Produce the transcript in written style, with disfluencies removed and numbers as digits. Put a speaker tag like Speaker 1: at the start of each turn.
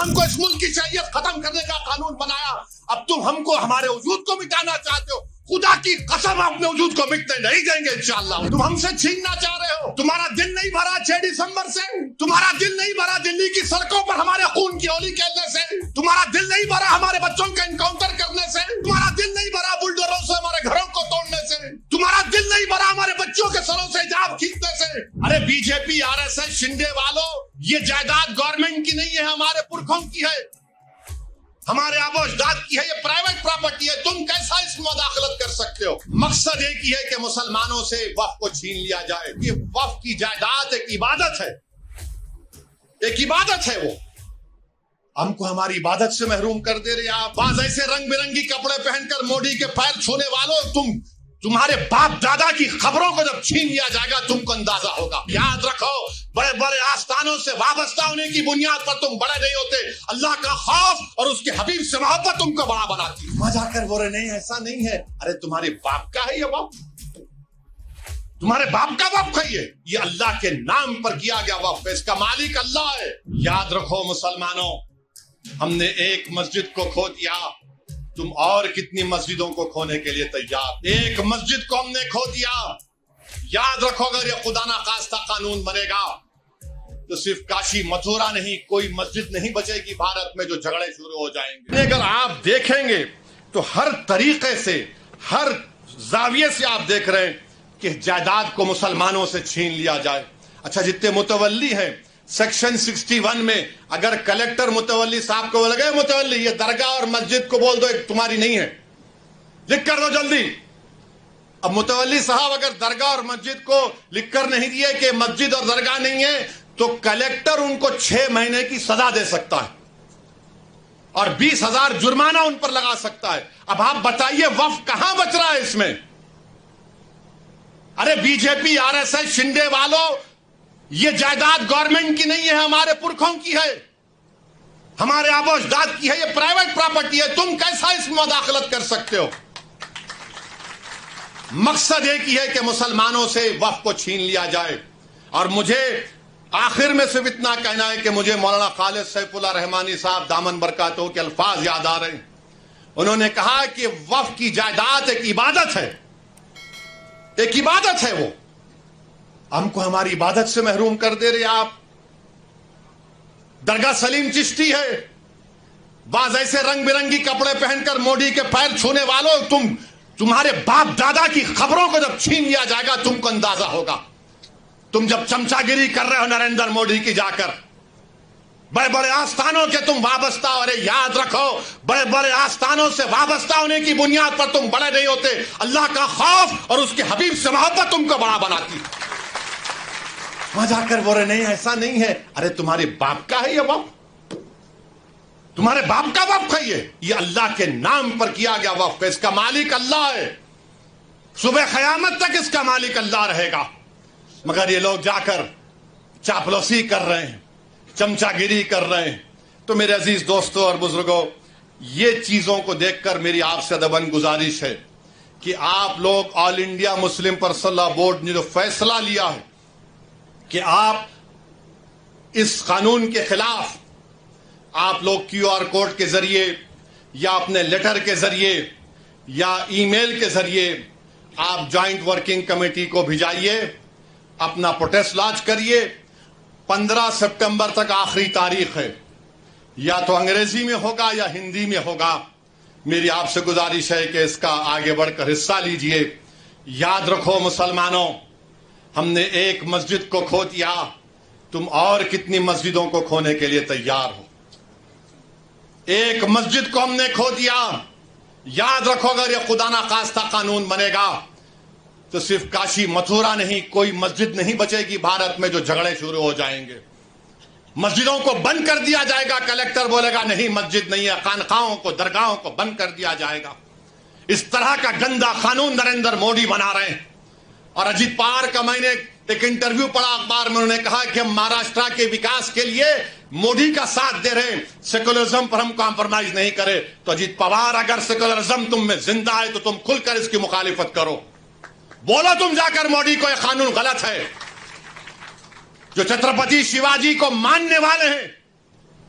Speaker 1: ہم کو اس ملک کی شریعت ختم کرنے کا قانون بنایا, اب تم ہم کو ہمارے وجود کو مٹانا چاہتے ہو. خدا کی قسم اپنے وجود کو مٹنے نہیں دیں گے انشاءاللہ. تم ہم سے چھیننا چاہ رہے ہو. تمہارا دل نہیں بھرا 6 دسمبر سے, تمہارا دل نہیں بھرا دلی کی سڑکوں پر ہمارے خون کی ہولی کھیلنے سے, تمہارا دل نہیں بھرا ہمارے بچوں کا انکاؤنٹر کرنے سے, تمہارا دل نہیں بھرا بلڈوزروں سے ہمارے گھروں کو توڑنے سے, تمہارا دل نہیں بھرا ہمارے بچوں کے سروں سے حجاب کھینچنے سے. ارے بی جے پی RSS شنڈے والوں, یہ جائیداد گورنمنٹ کی نہیں ہے, ہمارے پرکھوں کی ہے, ہمارے آبا و اجداد کی ہے, یہ پرائیویٹ پراپرٹی ہے. تم کیسا اس میں مداخلت کر سکتے ہو؟ مقصد ایک ہی ہے کہ مسلمانوں سے وقف کو چھین لیا جائے. یہ وقف کی جائیداد ایک عبادت ہے, ایک عبادت ہے. وہ ہم کو ہماری عبادت سے محروم کر دے رہے. آپ بعض ایسے رنگ برنگی کپڑے پہن کر مودی کے پیر چھونے والوں, تمہارے باپ دادا کی خبروں کو جب چھین لیا جائے گا تم کو اندازہ ہوگا. یاد رکھو, بڑے بڑے آستانوں سے وابستہ ہونے کی بنیاد پر تم بڑے نہیں ہوتے. اللہ کا خوف اور اس کے حبیب سے محبت تم کو بڑا بناتی. وہاں جا کر بول رہے نہیں ایسا نہیں ہے. ارے تمہارے باپ کا ہے یہ وقف, تمہارے باپ کا وقف ہے یہ اللہ کے نام پر کیا گیا وقف ہے, اس کا مالک اللہ ہے. یاد رکھو مسلمانوں, ہم نے ایک مسجد کو کھو دیا, تم اور کتنی مسجدوں کو کھونے کے لیے تیار. ایک مسجد کو ہم نے کھو دیا. یاد رکھو اگر یہ خدا نخواستہ قانون بنے گا تو صرف کاشی متھرا نہیں, کوئی مسجد نہیں بچے گی بھارت میں جو جھگڑے شروع ہو جائیں گے. اگر آپ دیکھیں گے تو ہر طریقے سے, ہر زاویے سے آپ دیکھ رہے ہیں کہ جائیداد کو مسلمانوں سے چھین لیا جائے. اچھا جتنے متولی ہیں سیکشن 61 میں اگر کلیکٹر متولی صاحب کو لگے متولی یہ درگاہ اور مسجد کو بول دو ایک تمہاری نہیں ہے, لکھ کر دو جلدی. اب متولی صاحب اگر درگاہ اور مسجد کو لکھ کر نہیں دیے کہ مسجد اور درگاہ نہیں ہے تو کلیکٹر ان کو 6 مہینے کی سزا دے سکتا ہے اور 20,000 جرمانہ ان پر لگا سکتا ہے. اب آپ بتائیے وقف کہاں بچ رہا ہے اس میں؟ ارے بی جے پی RSS شنڈے والوں, یہ جائیداد گورنمنٹ کی نہیں ہے, ہمارے پرکھوں کی ہے, ہمارے آبا و اجداد کی ہے, یہ پرائیویٹ پراپرٹی ہے. تم کیسا اس میں مداخلت کر سکتے ہو؟ مقصد ایک ہی ہے کہ مسلمانوں سے وقف کو چھین لیا جائے. اور مجھے آخر میں صرف اتنا کہنا ہے کہ مجھے مولانا خالد سیف اللہ رحمانی صاحب دامن برکاتہ کے الفاظ یاد آ رہے ہیں. انہوں نے کہا کہ وقف کی جائیداد ایک عبادت ہے, ایک عبادت ہے. وہ ہم کو ہماری عبادت سے محروم کر دے رہے. آپ درگاہ سلیم چشتی ہے, بعض ایسے رنگ برنگی کپڑے پہن کر مودی کے پیر چھونے والوں, تمہارے باپ دادا کی خبروں کو جب چھین لیا جائے گا تم کو اندازہ ہوگا. تم جب چمچا گیری کر رہے ہو نریندر مودی کی جا کر, بڑے بڑے آستانوں کے تم وابستہ ہو رہے. یاد رکھو بڑے بڑے آستانوں سے وابستہ ہونے کی بنیاد پر تم بڑے نہیں ہوتے. اللہ کا خوف اور اس کے حبیب سے محبت تم کو بڑا بناتی. وہاں جا کر بول رہے نہیں ایسا نہیں ہے. ارے تمہارے باپ کا ہے یہ وقف, تمہارے باپ کا وقف ہے یہ اللہ کے نام پر کیا گیا وقف ہے, اس کا مالک اللہ ہے. صبح قیامت تک اس کا مالک اللہ رہے گا. مگر یہ لوگ جا کر چاپلوسی کر رہے ہیں, چمچا گیری کر رہے ہیں. تو میرے عزیز دوستوں اور بزرگوں, یہ چیزوں کو دیکھ کر میری آپ سے ادباً گزارش ہے کہ آپ لوگ آل انڈیا مسلم پرسنل لا بورڈ نے جو فیصلہ لیا ہے کہ آپ اس قانون کے خلاف آپ لوگ QR کوڈ کے ذریعے یا اپنے لیٹر کے ذریعے یا ای میل کے ذریعے آپ جوائنٹ ورکنگ کمیٹی کو بھیجائیے, اپنا پروٹیسٹ لانچ کریے. 15 سپٹمبر تک آخری تاریخ ہے, یا تو انگریزی میں ہوگا یا ہندی میں ہوگا. میری آپ سے گزارش ہے کہ اس کا آگے بڑھ کر حصہ لیجئے. یاد رکھو مسلمانوں, ہم نے ایک مسجد کو کھو دیا, تم اور کتنی مسجدوں کو کھونے کے لیے تیار ہو. ایک مسجد کو ہم نے کھو دیا. یاد رکھو اگر یہ خدا نخواستہ قانون بنے گا تو صرف کاشی متھرا نہیں, کوئی مسجد نہیں بچے گی بھارت میں جو جھگڑے شروع ہو جائیں گے. مسجدوں کو بند کر دیا جائے گا, کلیکٹر بولے گا نہیں مسجد نہیں ہے, خانقاہوں کو درگاہوں کو بند کر دیا جائے گا. اس طرح کا گندا قانون نریندر مودی بنا رہے ہیں. اور اجیت پوار کا میں نے ایک انٹرویو پڑھا اخبار میں, انہوں نے کہا کہ ہم مہاراشٹر کے وکاس کے لیے مودی کا ساتھ دے رہے ہیں, سیکولرزم پر ہم کمپرومائز نہیں کرے. تو اجیت پوار اگر سیکولرزم تم میں زندہ ہے تو تم کھل کر اس کی مخالفت کرو. بولو تم جا کر مودی کو یہ قانون غلط ہے. جو چھترپتی شیواجی کو ماننے والے ہیں,